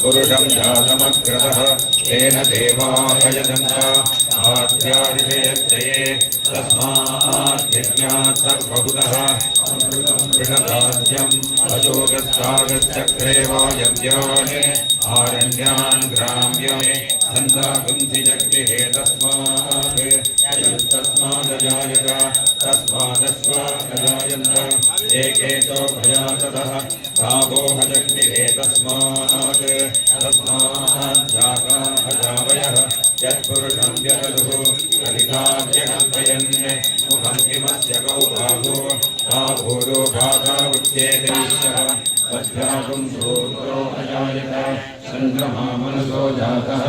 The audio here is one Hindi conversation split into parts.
पुरुषं जातमग्रतः तेन देवा अयजन्त आद्यादिशयश्चये तस्माद्यज्ञात् सर्वभूतः वृषदाद्यम् अशोकस्तागश्चक्रे वायव्यानि आरण्यान् ग्राम्यानि छन्दागुंसि जग्निः तस्मादजायत तस्मादश्वाजायन्त एकेतो भयाततः गावो भजग्निः तस्माज्जाता अजावयः यत्पुरुषं व्यदधुः कलिकाव्यकल्पयन् मुखं किमस्य कौ बाहूरो भागा उच्येतेश्वरः तस्यागुं सूर्यो अजायत चन्द्रमा मनसो जातः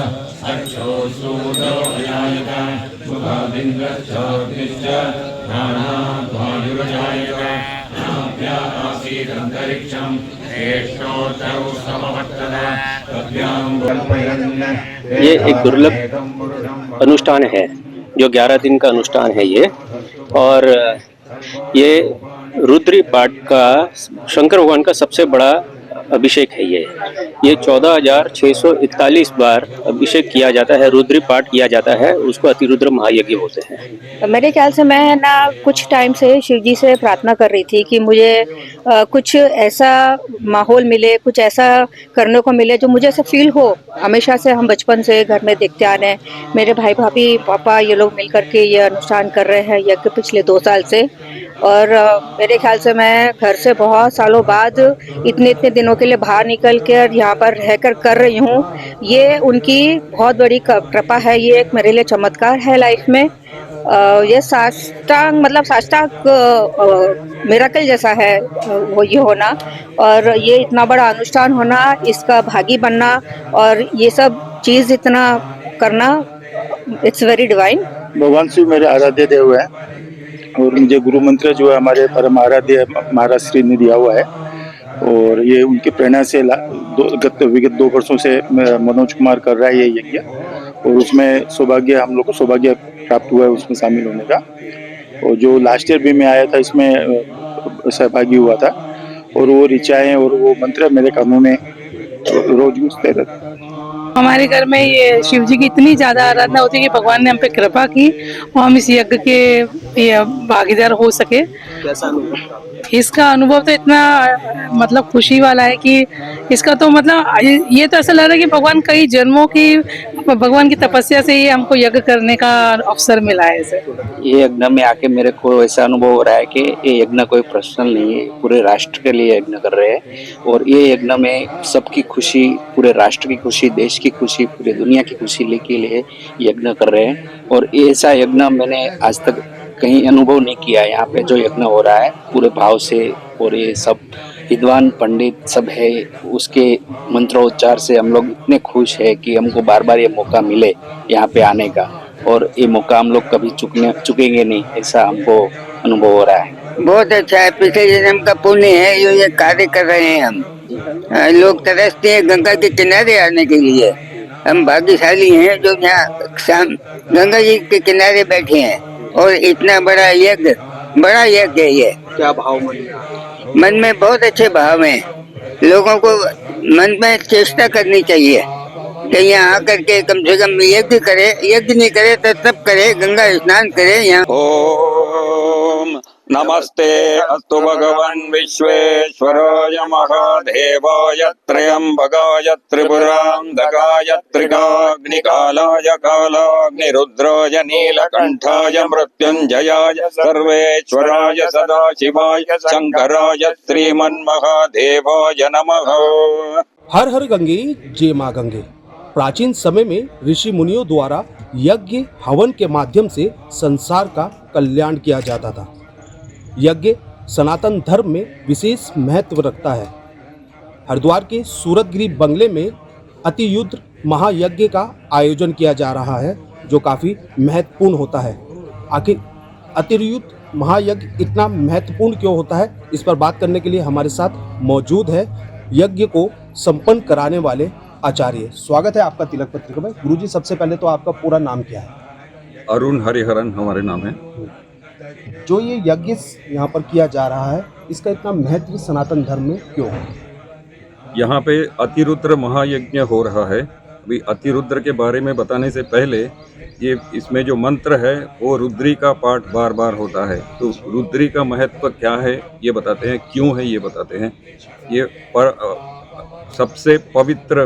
अक्षोऽसूर्यो अजायत मुखादिन्द्रश्चाग्निश्च प्राणाद्वायुरजायत आसीदन्तरिक्षं श्रेष्ठोत्तरौ समवर्तत तद्भ्यां कल्पयन्। ये एक दुर्लभ अनुष्ठान है जो 11 दिन का अनुष्ठान है ये, और ये रुद्री पाठ का शंकर भगवान का सबसे बड़ा अभिषेक है। ये 14,641 बार अभिषेक किया जाता है, रुद्री पाठ किया जाता है, उसको अतिरुद्र महायज्ञ होते हैं। मेरे ख्याल से मैं ना कुछ टाइम से शिव जी से प्रार्थना कर रही थी कि मुझे कुछ ऐसा माहौल मिले, कुछ ऐसा करने को मिले जो मुझे ऐसा फील हो। हमेशा से हम बचपन से घर में देखते आ रहे हैं, मेरे भाई भाभी पापा ये लोग मिल करके ये अनुष्ठान कर रहे हैं यज्ञ पिछले 2 साल से। और मेरे ख्याल से मैं घर से बहुत सालों बाद इतने दिनों के लिए बाहर निकल कर यहाँ पर रहकर कर रही हूँ। ये उनकी बहुत बड़ी कृपा है, ये एक मेरे लिए चमत्कार है लाइफ में। ये साष्टांग मतलब मिरेकल जैसा है वो ये होना, और ये इतना बड़ा अनुष्ठान होना, इसका भागी बनना और ये सब चीज़ इतना करना, इट्स वेरी डिवाइन। भगवान शिव मेरे आराध्य देव है और मुझे गुरु मंत्र जो है हमारे परम आराध्य महाराज श्री ने दिया हुआ है, और ये उनकी प्रेरणा से विगत 2 वर्षों से मनोज कुमार कर रहा है ये यज्ञ, और उसमें हम लोग को सौभाग्य प्राप्त हुआ है उसमें शामिल होने का। और जो लास्ट ईयर भी मैं आया था इसमें सहभागी हुआ था, और वो ऋचाएं और वो मंत्र मेरे कानों में रोज गूंजते रहते। हमारे घर में ये शिव जी की इतनी ज्यादा आराधना होती है कि भगवान ने हम पे कृपा की और हम इस यज्ञ के भागीदार हो सके। कैसा अनुभव? इसका अनुभव तो इतना मतलब खुशी वाला है कि इसका तो मतलब ये तो ऐसा लग रहा है कि भगवान कई जन्मों की भगवान की तपस्या से ही हमको यज्ञ करने का अवसर मिला है इसे। ये यज्ञ में आके मेरे को ऐसा अनुभव हो रहा है कि ये यज्ञ कोई पर्सनल नहीं है, पूरे राष्ट्र के लिए यज्ञ कर रहे हैं, और ये यज्ञ में सबकी खुशी, पूरे राष्ट्र की खुशी, देश की खुशी, पूरी दुनिया की खुशी के लिए यज्ञ कर रहे हैं। और ऐसा यज्ञ मैंने आज तक कहीं अनुभव नहीं किया है। यहाँ पे जो यज्ञ हो रहा है पूरे भाव से, और ये सब विद्वान पंडित सब है, उसके मंत्रोच्चार से हम लोग इतने खुश है कि हमको बार बार ये मौका मिले यहाँ पे आने का, और ये मौका हम लोग कभी चुकेंगे नहीं, ऐसा हमको अनुभव हो रहा है। बहुत अच्छा है, पिछले जन्म का पुण्य है जो ये कार्य कर रहे हैं हम। लोग तरसते हैं गंगा के किनारे आने के लिए, हम भाग्यशाली हैं जो यहाँ गंगा जी के किनारे बैठे हैं, और इतना बड़ा यज्ञ है ये। क्या भाव मन में बहुत अच्छे भाव हैं। लोगों को मन में चेष्टा करनी चाहिए कि यहाँ आकर के कम से कम यज्ञ करे, यज्ञ नहीं करे तो तब करे, गंगा स्नान करे यहाँ। ओम नमस्ते अस्तु भगवन् विश्वेश्वराय महादेवाय त्र्यंबकाय त्रिपुरांधकाय त्रिकाग्निकालाय कालाग्निरुद्राय नीलकंठाय मृत्युंजयाय सर्वेश्वराय सदाशिवाय शंकराय श्रीमन्महादेवाय नमः। हर हर गंगे जय मां गंगे। प्राचीन समय में ऋषि मुनियों द्वारा यज्ञ हवन के माध्यम से संसार का कल्याण किया जाता था। यज्ञ सनातन धर्म में विशेष महत्व रखता है। हरिद्वार के सूरतगिरी बंगले में अतिरुद्र महायज्ञ का आयोजन किया जा रहा है, जो काफ़ी महत्वपूर्ण होता है। आखिर अतिरुद्र महायज्ञ इतना महत्वपूर्ण क्यों होता है, इस पर बात करने के लिए हमारे साथ मौजूद है यज्ञ को संपन्न कराने वाले आचार्य। स्वागत है आपका तिलक पत्रिका में। गुरुजी, सबसे पहले तो आपका पूरा नाम क्या है? अरुण हरिहरन हमारे नाम है। जो ये यज्ञ यहाँ पर किया जा रहा है, इसका इतना महत्व सनातन धर्म में क्यों है? यहाँ पे अतिरुद्र महायज्ञ हो रहा है। अभी अतिरुद्र के बारे में बताने से पहले ये इसमें जो मंत्र है वो रुद्री का पाठ बार बार होता है। तो रुद्री का महत्व क्या है ये बताते हैं, क्यों है ये बताते हैं। ये सबसे पवित्र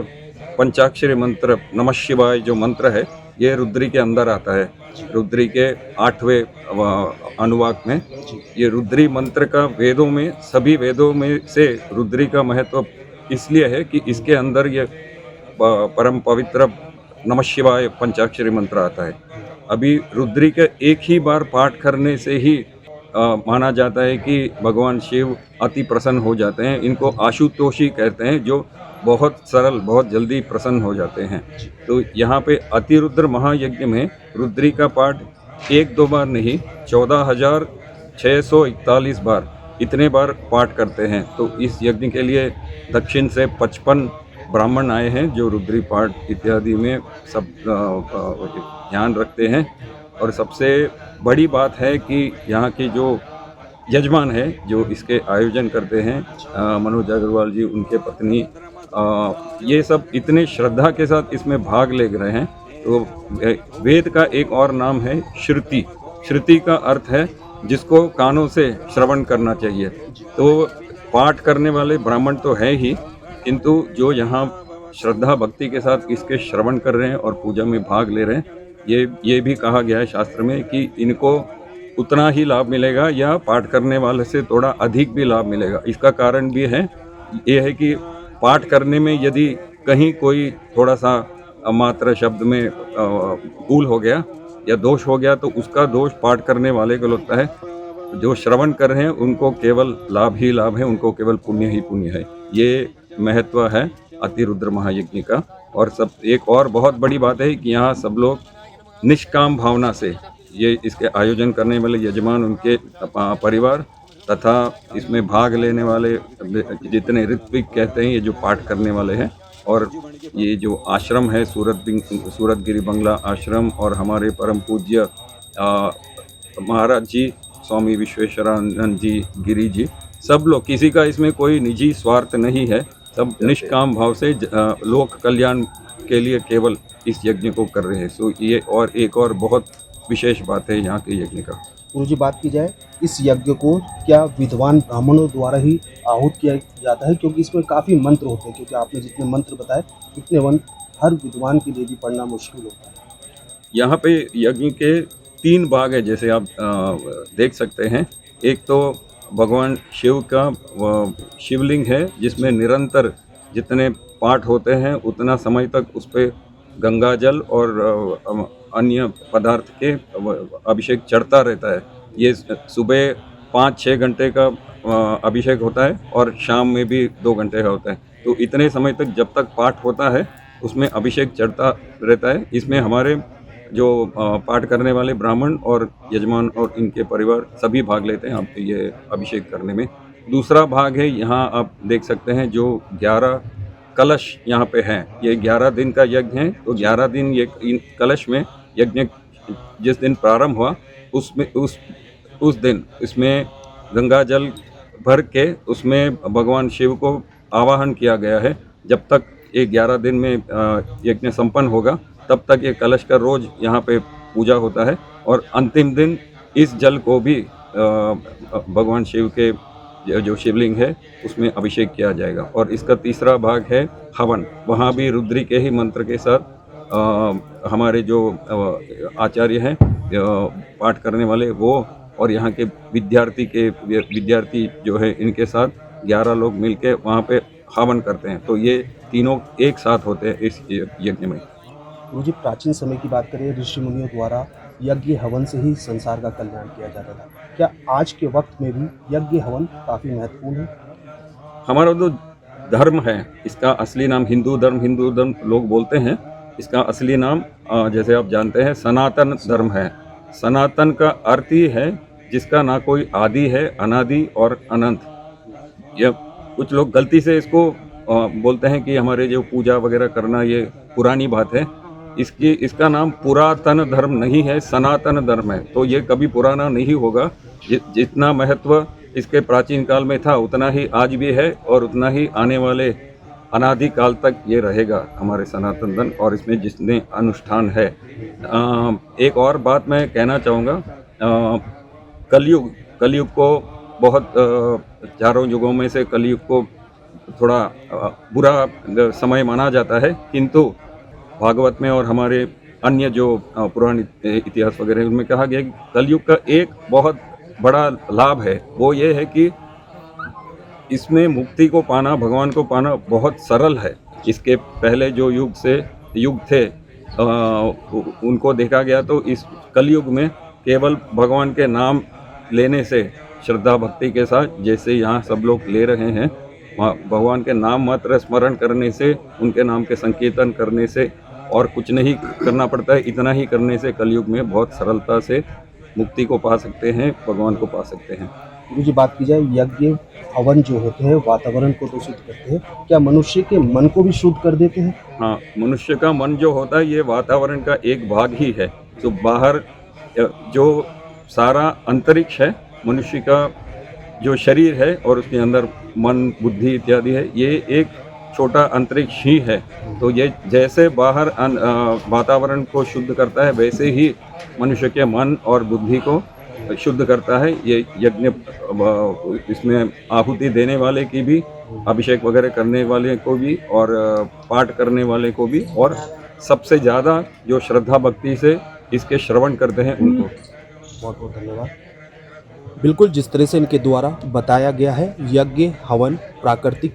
पंचाक्षरी मंत्र नमः शिवाय जो मंत्र है ये रुद्री के अंदर आता है। रुद्री के 8वें अनुवाक में ये रुद्री मंत्र का वेदों में, सभी वेदों में से रुद्री का महत्व इसलिए है कि इसके अंदर ये परम पवित्र नमः शिवाय पंचाक्षरी मंत्र आता है। अभी रुद्री के एक ही बार पाठ करने से ही माना जाता है कि भगवान शिव अति प्रसन्न हो जाते हैं। इनको आशुतोषी कहते हैं, जो बहुत सरल, बहुत जल्दी प्रसन्न हो जाते हैं। तो यहाँ पे अतिरुद्र महायज्ञ में रुद्री का पाठ 1-2 बार नहीं, 14,641 बार, इतने बार पाठ करते हैं। तो इस यज्ञ के लिए दक्षिण से 55 ब्राह्मण आए हैं जो रुद्री पाठ इत्यादि में सब ध्यान रखते हैं। और सबसे बड़ी बात है कि यहाँ की जो यजमान है, जो इसके आयोजन करते हैं, मनोज अग्रवाल जी, उनके पत्नी, ये सब इतने श्रद्धा के साथ इसमें भाग ले रहे हैं। तो वेद का एक और नाम है श्रुति। श्रुति का अर्थ है जिसको कानों से श्रवण करना चाहिए। तो पाठ करने वाले ब्राह्मण तो है ही, किंतु जो यहाँ श्रद्धा भक्ति के साथ इसके श्रवण कर रहे हैं और पूजा में भाग ले रहे हैं, ये भी कहा गया है शास्त्र में कि इनको उतना ही लाभ मिलेगा या पाठ करने वाले से थोड़ा अधिक भी लाभ मिलेगा। इसका कारण भी है, ये है कि पाठ करने में यदि कहीं कोई थोड़ा सा मात्र शब्द में भूल हो गया या दोष हो गया तो उसका दोष पाठ करने वाले को लगता है। जो श्रवण कर रहे हैं उनको केवल लाभ ही लाभ है, उनको केवल पुण्य ही पुण्य है। ये महत्व है अतिरुद्र महायज्ञ का। और सब एक और बहुत बड़ी बात है कि यहाँ सब लोग निष्काम भावना से, ये इसके आयोजन करने वाले यजमान, उनके परिवार तथा इसमें भाग लेने वाले जितने ऋत्विक कहते हैं, ये जो पाठ करने वाले हैं, और ये जो आश्रम है सूरतगिरी बंगला आश्रम, और हमारे परम पूज्य महाराज जी स्वामी विश्वेश्वरानंद जी गिरी जी, सब लोग, किसी का इसमें कोई निजी स्वार्थ नहीं है, सब निष्काम भाव से लोक कल्याण के लिए केवल इस यज्ञ को कर रहे हैं। सो ये और एक और बहुत विशेष बात है यहाँ के यज्ञ का। गुरुजी, बात की जाए इस यज्ञ को क्या विद्वान ब्राह्मणों द्वारा ही आहूत किया जाता है, क्योंकि इसमें काफ़ी मंत्र होते हैं, क्योंकि आपने जितने मंत्र बताए उतने मंत्र हर विद्वान के लिए भी पढ़ना मुश्किल होता है। यहाँ पे यज्ञ के 3 भाग है, जैसे आप देख सकते हैं। एक तो भगवान शिव का शिवलिंग है जिसमें निरंतर जितने पाठ होते हैं उतना समय तक उस पर गंगा जल और अन्य पदार्थ के अभिषेक चढ़ता रहता है। ये सुबह 5-6 घंटे का अभिषेक होता है और शाम में भी 2 घंटे का होता है। तो इतने समय तक जब तक पाठ होता है उसमें अभिषेक चढ़ता रहता है। इसमें हमारे जो पाठ करने वाले ब्राह्मण और यजमान और इनके परिवार सभी भाग लेते हैं आप ये अभिषेक करने में। दूसरा भाग है, यहाँ आप देख सकते हैं जो 11 कलश यहाँ पे हैं। ये 11 दिन का यज्ञ है। तो 11 दिन ये इन कलश में यज्ञ जिस दिन प्रारंभ हुआ उसमें उस दिन इसमें गंगा जल भर के उसमें भगवान शिव को आवाहन किया गया है। जब तक ये 11 दिन में यज्ञ संपन्न होगा तब तक ये कलश का रोज यहाँ पे पूजा होता है। और अंतिम दिन इस जल को भी भगवान शिव के जो शिवलिंग है उसमें अभिषेक किया जाएगा। और इसका तीसरा भाग है हवन। वहाँ भी रुद्री के ही मंत्र के साथ हमारे जो आचार्य हैं पाठ करने वाले वो और यहाँ के विद्यार्थी जो है इनके साथ 11 लोग मिलके वहाँ पे हवन करते हैं। तो ये तीनों एक साथ होते हैं इस यज्ञ में। गुरुजी, प्राचीन समय की बात करें, ऋषि मुनियों द्वारा यज्ञ हवन से ही संसार का कल्याण किया जाता था। क्या आज के वक्त में भी यज्ञ हवन काफ़ी महत्वपूर्ण है? हमारा जो धर्म है इसका असली नाम हिंदू धर्म लोग बोलते हैं। इसका असली नाम जैसे आप जानते हैं सनातन धर्म है। सनातन का अर्थ ही है जिसका ना कोई आदि है, अनादि और अनंत। यह कुछ लोग गलती से इसको बोलते हैं कि हमारे जो पूजा वगैरह करना ये पुरानी बात है। इसका नाम पुरातन धर्म नहीं है, सनातन धर्म है। तो ये कभी पुराना नहीं होगा। जितना महत्व इसके प्राचीन काल में था उतना ही आज भी है और उतना ही आने वाले अनादिकाल तक ये रहेगा हमारे सनातन धर्म, और इसमें जितने अनुष्ठान है। एक और बात मैं कहना चाहूँगा, कलयुग को बहुत चारों युगों में से कलयुग को थोड़ा बुरा समय माना जाता है, किंतु भागवत में और हमारे अन्य जो पुराण इतिहास वगैरह उनमें कहा गया कि कलयुग का एक बहुत बड़ा लाभ है, वो ये है कि इसमें मुक्ति को पाना, भगवान को पाना बहुत सरल है। इसके पहले जो युग थे उनको देखा गया तो इस कलयुग में केवल भगवान के नाम लेने से, श्रद्धा भक्ति के साथ जैसे यहाँ सब लोग ले रहे हैं, भगवान के नाम मात्र स्मरण करने से, उनके नाम के संकीर्तन करने से और कुछ नहीं करना पड़ता है, इतना ही करने से कलयुग में बहुत सरलता से मुक्ति को पा सकते हैं, भगवान को पा सकते हैं। गुरु जी, बात की जाए यज्ञ हवन जो होते हैं वातावरण को तो शुद्ध करते हैं, क्या मनुष्य के मन को भी शुद्ध कर देते हैं? हाँ, मनुष्य का मन जो होता है ये वातावरण का एक भाग ही है। तो बाहर जो सारा अंतरिक्ष है, मनुष्य का जो शरीर है और उसके अंदर मन, बुद्धि इत्यादि है, ये एक छोटा अंतरिक्ष ही है। तो ये जैसे बाहर वातावरण को शुद्ध करता है, वैसे ही मनुष्य के मन और बुद्धि को शुद्ध करता है। ये यज्ञ इसमें आहुति देने वाले की भी, अभिषेक वगैरह करने वाले को भी और पाठ करने वाले को भी, और सबसे ज़्यादा जो श्रद्धा भक्ति से इसके श्रवण करते हैं उनको। बहुत बहुत धन्यवाद। बिल्कुल जिस तरह से इनके द्वारा बताया गया है, यज्ञ हवन प्राकृतिक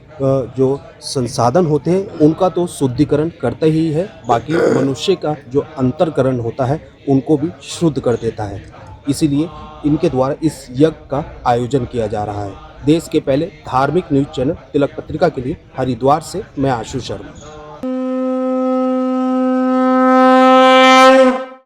जो संसाधन होते हैं उनका तो शुद्धिकरण करता ही है, बाकी मनुष्य का जो अंतरकरण होता है उनको भी शुद्ध कर देता है। इसीलिए इनके द्वारा इस यज्ञ का आयोजन किया जा रहा है। देश के पहले धार्मिक न्यूज़ चैनल तिलक पत्रिका के लिए हरिद्वार से मैं आशु शर्मा।